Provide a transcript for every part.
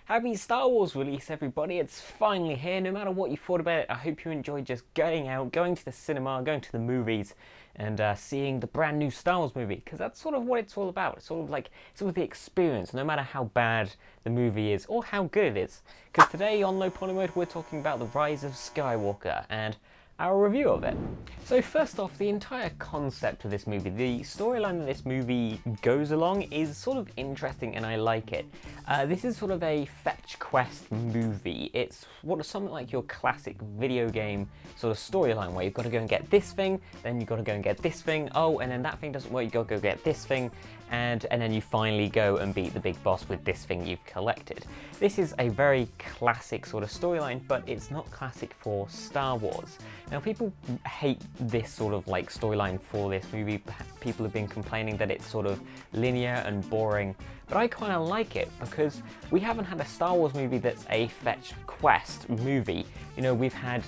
Happy Star Wars release, everybody. It's finally here. No matter what you thought about it, I hope you enjoyed just going out, going to the cinema, going to the movies, and seeing the brand new Star Wars movie, because that's sort of what it's all about. It's sort of like the experience, no matter how bad the movie is or how good it is. Because today on Low Poly Mode, we're talking about the Rise of Skywalker and our review of it. So first off, the entire concept of this movie, the storyline that this movie goes along is sort of interesting and I like it. This is sort of a fetch quest movie. It's something like your classic video game sort of storyline where you've got to go and get this thing, then you've got to go and get this thing, oh, and then that thing doesn't work, you've got to go get this thing, and then you finally go and beat the big boss with this thing you've collected. This is a very classic sort of storyline, but it's not classic for Star Wars. Now, people hate this sort of like storyline for this movie. People have been complaining that it's sort of linear and boring, but I kind of like it because we haven't had a Star Wars movie that's a fetch quest movie. You know, we've had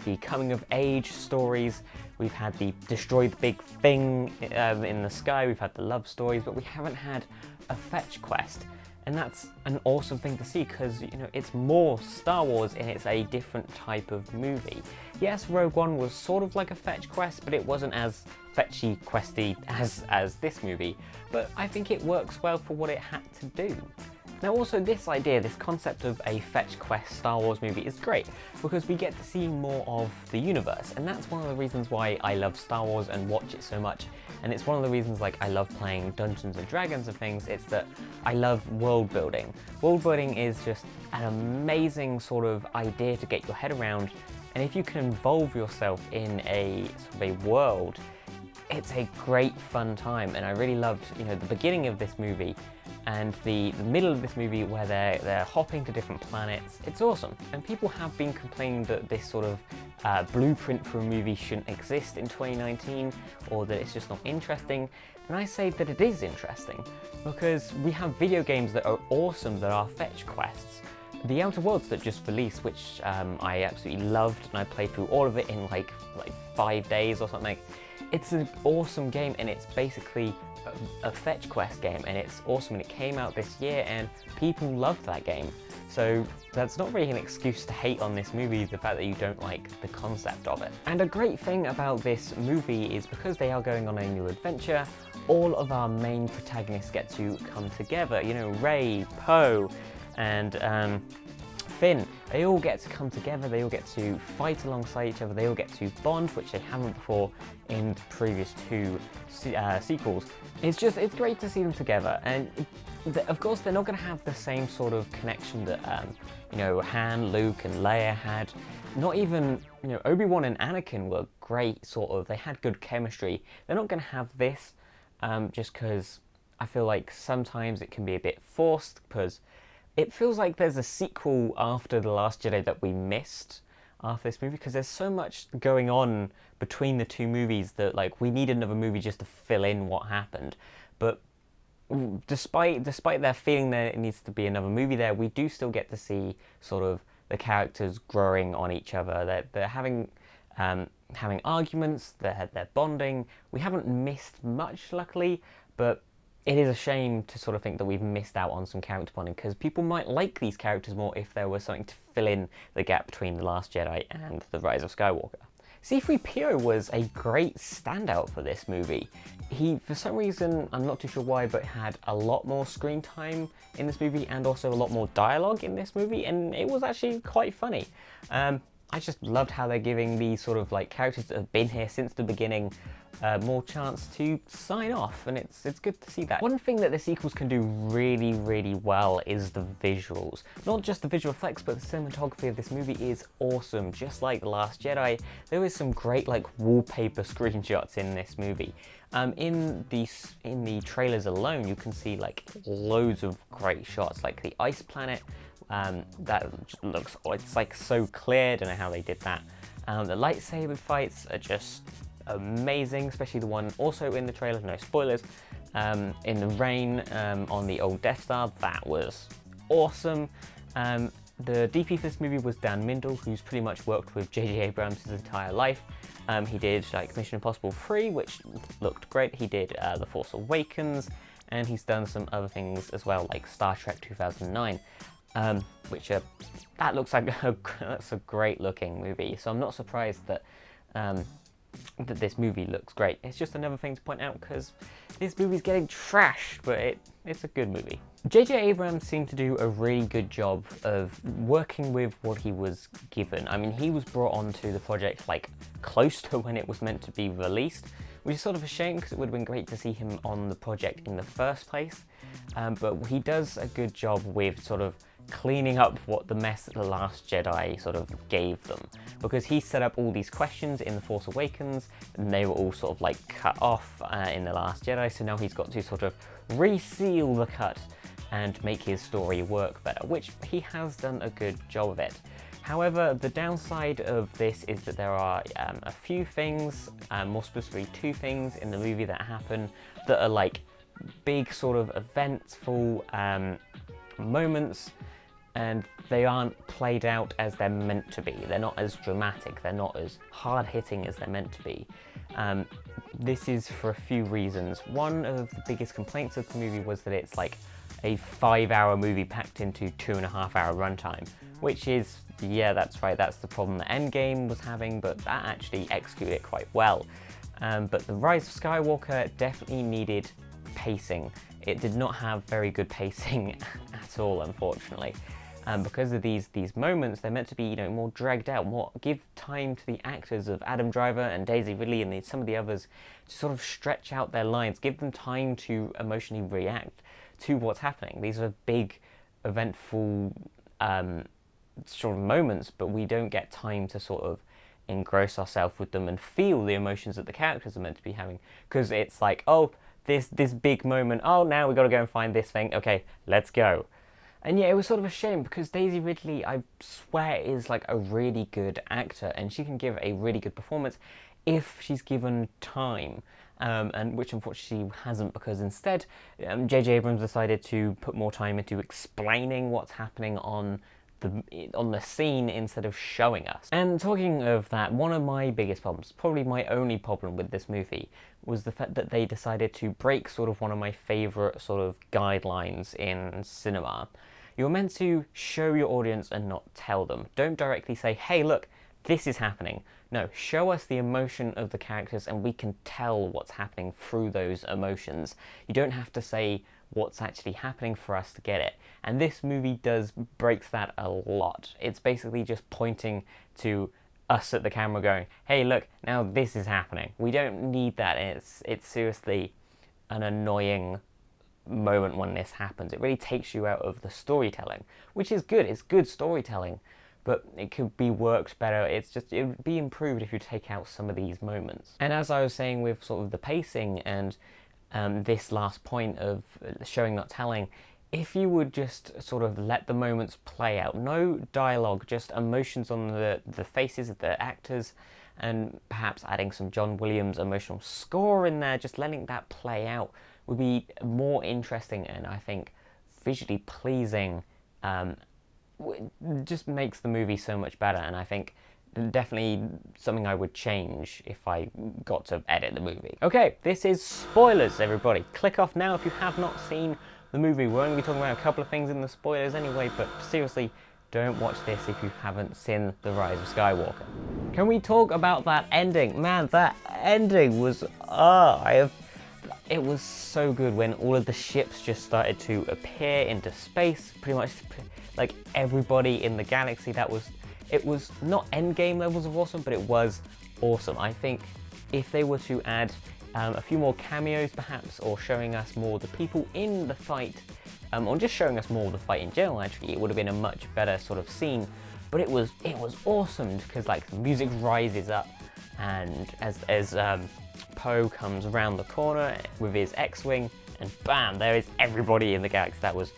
the coming of age stories, we've had the destroy the big thing in the sky, we've had the love stories, but we haven't had a fetch quest. And that's an awesome thing to see because, you know, it's more Star Wars and it's a different type of movie. Yes, Rogue One was sort of like a fetch quest, but it wasn't as fetchy questy as this movie. But I think it works well for what it had to do. Now also this idea, this concept of a fetch quest Star Wars movie is great because we get to see more of the universe, and that's one of the reasons why I love Star Wars and watch it so much. And it's one of the reasons like I love playing Dungeons and Dragons and things. It's that I love world building. World building is just an amazing sort of idea to get your head around, and if you can involve yourself in a sort of a world, it's a great fun time. And I really loved, you know, the beginning of this movie and the middle of this movie where they're hopping to different planets. It's awesome. And people have been complaining that this sort of blueprint for a movie shouldn't exist in 2019 or that it's just not interesting. And I say that it is interesting because we have video games that are awesome that are fetch quests. The Outer Worlds that just released, which I absolutely loved, and I played through all of it in like 5 days or something. It's an awesome game and it's basically a fetch quest game, and it's awesome, and it came out this year and people loved that game. So that's not really an excuse to hate on this movie, the fact that you don't like the concept of it. And a great thing about this movie is because they are going on a new adventure, all of our main protagonists get to come together. You know, Rey, Poe, and Finn, they all get to come together, they all get to fight alongside each other, they all get to bond, which they haven't before in the previous two sequels. It's great to see them together, and of course they're not going to have the same sort of connection that you know, Han, Luke and Leia had. Not even, you know, Obi-Wan and Anakin were great, sort of, they had good chemistry. They're not going to have this just because I feel like sometimes it can be a bit forced, because it feels like there's a sequel after The Last Jedi that we missed after this movie, because there's so much going on between the two movies that like we need another movie just to fill in what happened. But despite their feeling that it needs to be another movie there, we do still get to see sort of the characters growing on each other. They're having arguments, they're bonding. We haven't missed much, luckily, but it is a shame to sort of think that we've missed out on some character bonding, because people might like these characters more if there was something to fill in the gap between The Last Jedi and The Rise of Skywalker. C-3PO was a great standout for this movie. He, for some reason, I'm not too sure why, but had a lot more screen time in this movie and also a lot more dialogue in this movie, and it was actually quite funny. I just loved how they're giving these sort of like characters that have been here since the beginning more chance to sign off, and it's good to see that. One thing that the sequels can do really, really well is the visuals. Not just the visual effects, but the cinematography of this movie is awesome. Just like The Last Jedi, there is some great like wallpaper screenshots in this movie. In the trailers alone, you can see like loads of great shots, like the ice planet. That looks, it's like so clear. I don't know how they did that. The lightsaber fights are just amazing, especially the one also in the trailer, no spoilers, in the rain on the old Death Star. That was awesome. The DP for this movie was Dan Mindel, who's pretty much worked with J.J. Abrams his entire life. He did like Mission Impossible 3, which looked great. He did The Force Awakens, and he's done some other things as well, like Star Trek 2009. which that looks like that's a great looking movie. So I'm not surprised that that this movie looks great. It's just another thing to point out because this movie's getting trashed, but it's a good movie. J.J. Abrams seemed to do a really good job of working with what he was given. I mean, he was brought onto the project like close to when it was meant to be released, which is sort of a shame because it would have been great to see him on the project in the first place. But he does a good job with sort of cleaning up what the mess that The Last Jedi sort of gave them, because he set up all these questions in The Force Awakens and they were all sort of like cut off in The Last Jedi, so now he's got to sort of reseal the cut and make his story work better, which he has done a good job of it. However, the downside of this is that there are a few things, more specifically 2 things in the movie that happen that are like big sort of eventful moments, and they aren't played out as they're meant to be. They're not as dramatic, they're not as hard-hitting as they're meant to be. This is for a few reasons. One of the biggest complaints of the movie was that it's like a 5-hour movie packed into 2.5-hour runtime, which is, yeah, that's right, that's the problem that Endgame was having, but that actually executed it quite well. But The Rise of Skywalker definitely needed pacing. It did not have very good pacing at all, unfortunately. Because of these moments, they're meant to be, you know, more dragged out, more give time to the actors of Adam Driver and Daisy Ridley and some of the others to sort of stretch out their lines, give them time to emotionally react to what's happening. These are big, eventful sort of moments, but we don't get time to sort of engross ourselves with them and feel the emotions that the characters are meant to be having. Because it's like, oh, this big moment, oh, now we've got to go and find this thing, okay, let's go. And yeah, it was sort of a shame because Daisy Ridley, I swear, is like a really good actor and she can give a really good performance if she's given time, and which unfortunately she hasn't, because instead J.J. Abrams decided to put more time into explaining what's happening on the scene instead of showing us. And talking of that, one of my biggest problems, probably my only problem with this movie, was the fact that they decided to break sort of one of my favourite sort of guidelines in cinema. You're meant to show your audience and not tell them. Don't directly say, hey, look, this is happening. No, show us the emotion of the characters and we can tell what's happening through those emotions. You don't have to say what's actually happening for us to get it. And this movie breaks that a lot. It's basically just pointing to us at the camera going, hey, look, now this is happening. We don't need that. It's seriously an annoying moment when this happens. It really takes you out of the storytelling, which is good. It's good storytelling, but it could be worked better. It would be improved if you take out some of these moments. And as I was saying with sort of the pacing and this last point of showing not telling, if you would just sort of let the moments play out, no dialogue, just emotions on the faces of the actors, and perhaps adding some John Williams emotional score in there, just letting that play out would be more interesting and I think visually pleasing. Just makes the movie so much better, and I think definitely something I would change if I got to edit the movie. Okay, this is spoilers, everybody. Click off now if you have not seen the movie. We're only talking about a couple of things in the spoilers anyway, but seriously, don't watch this if you haven't seen The Rise of Skywalker. Can we talk about that ending? Man, that ending was, it was so good when all of the ships just started to appear into space, pretty much like everybody in the galaxy. It was not Endgame levels of awesome, but it was awesome. I think if they were to add a few more cameos perhaps, or showing us more of the people in the fight, or just showing us more of the fight in general, actually, it would have been a much better sort of scene. But it was awesome because like the music rises up, and as Poe comes around the corner with his X-Wing, and bam, there is everybody in the galaxy. That was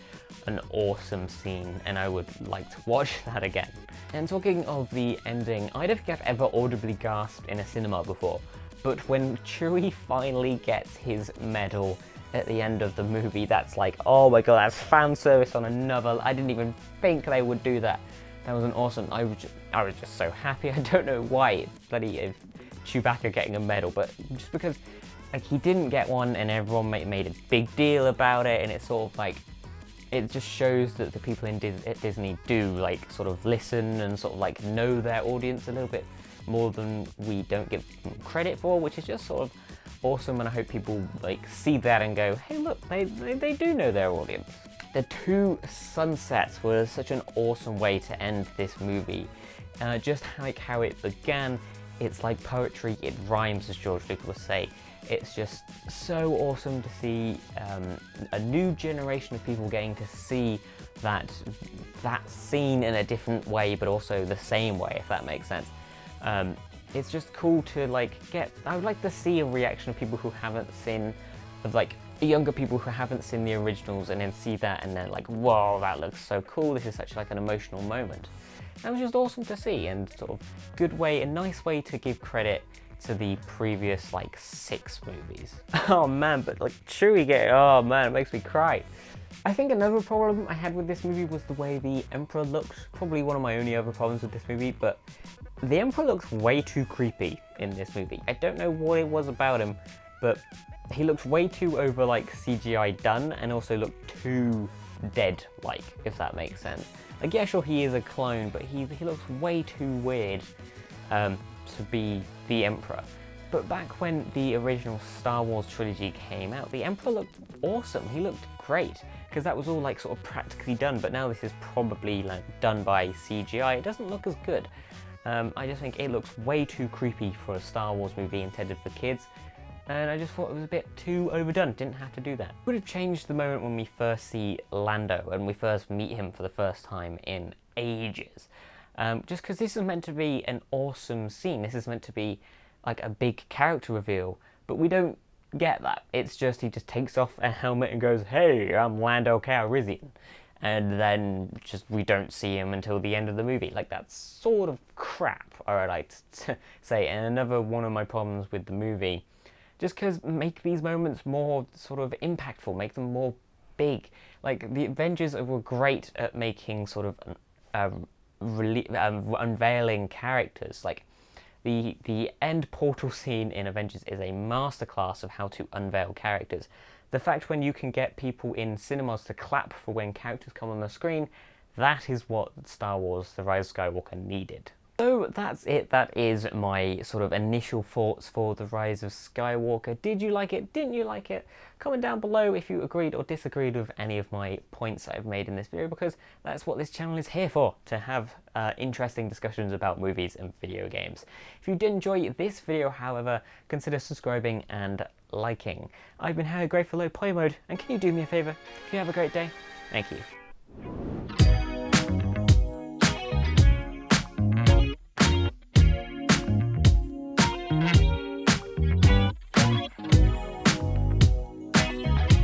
an awesome scene, and I would like to watch that again. And talking of the ending, I don't think I've ever audibly gasped in a cinema before, but when Chewie finally gets his medal at the end of the movie, that's like, oh my god, that's fan service on another. I didn't even think they would do that. That was an awesome. I was just so happy. I don't know why it's bloody Chewbacca getting a medal, but just because like he didn't get one and everyone made a big deal about it, and it's sort of like, it just shows that the people in Disney do like sort of listen and sort of like know their audience a little bit more than we don't give them credit for, which is just sort of awesome. And I hope people like see that and go, hey look, they do know their audience. The two sunsets were such an awesome way to end this movie. Just like how it began, it's like poetry, it rhymes, as George Lucas would say. It's just so awesome to see a new generation of people getting to see that scene in a different way, but also the same way, if that makes sense. It's just cool to like I would like to see a reaction of people who haven't seen, of like younger people who haven't seen the originals, and then see that and then like, whoa, that looks so cool. This is such like an emotional moment. That was just awesome to see, and sort of good way, a nice way to give credit to the previous like 6 movies. Oh man, but like Chewie oh man, it makes me cry. I think another problem I had with this movie was the way the Emperor looked. Probably one of my only other problems with this movie, but the Emperor looks way too creepy in this movie. I don't know what it was about him, but he looked way too over like CGI done, and also looked too dead-like, if that makes sense. Like, yeah, sure, he is a clone, but he looks way too weird to be the Emperor. But back when the original Star Wars trilogy came out, the Emperor looked awesome. He looked great, because that was all like sort of practically done, but now this is probably like done by CGI. It doesn't look as good. I just think it looks way too creepy for a Star Wars movie intended for kids, and I just thought it was a bit too overdone. Didn't have to do that. Would have changed the moment when we first see Lando, and we first meet him for the first time in ages. Just because this is meant to be an awesome scene. This is meant to be like a big character reveal, but we don't get that. It's just he just takes off a helmet and goes, hey, I'm Lando Calrissian. And then just we don't see him until the end of the movie. Like, that's sort of crap, I would like to say. And another one of my problems with the movie, just because make these moments more sort of impactful, make them more big. Like, the Avengers were great at making sort of unveiling characters. Like, the end portal scene in Avengers is a masterclass of how to unveil characters. The fact when you can get people in cinemas to clap for when characters come on the screen, that is what Star Wars The Rise of Skywalker needed. So that's it. That is my sort of initial thoughts for The Rise of Skywalker. Did you like it? Didn't you like it? Comment down below if you agreed or disagreed with any of my points that I've made in this video, because that's what this channel is here for, to have interesting discussions about movies and video games. If you did enjoy this video, however, consider subscribing and liking. I've been Harry Grateful Low Play Mode, and can you do me a favour? If you have a great day, thank you.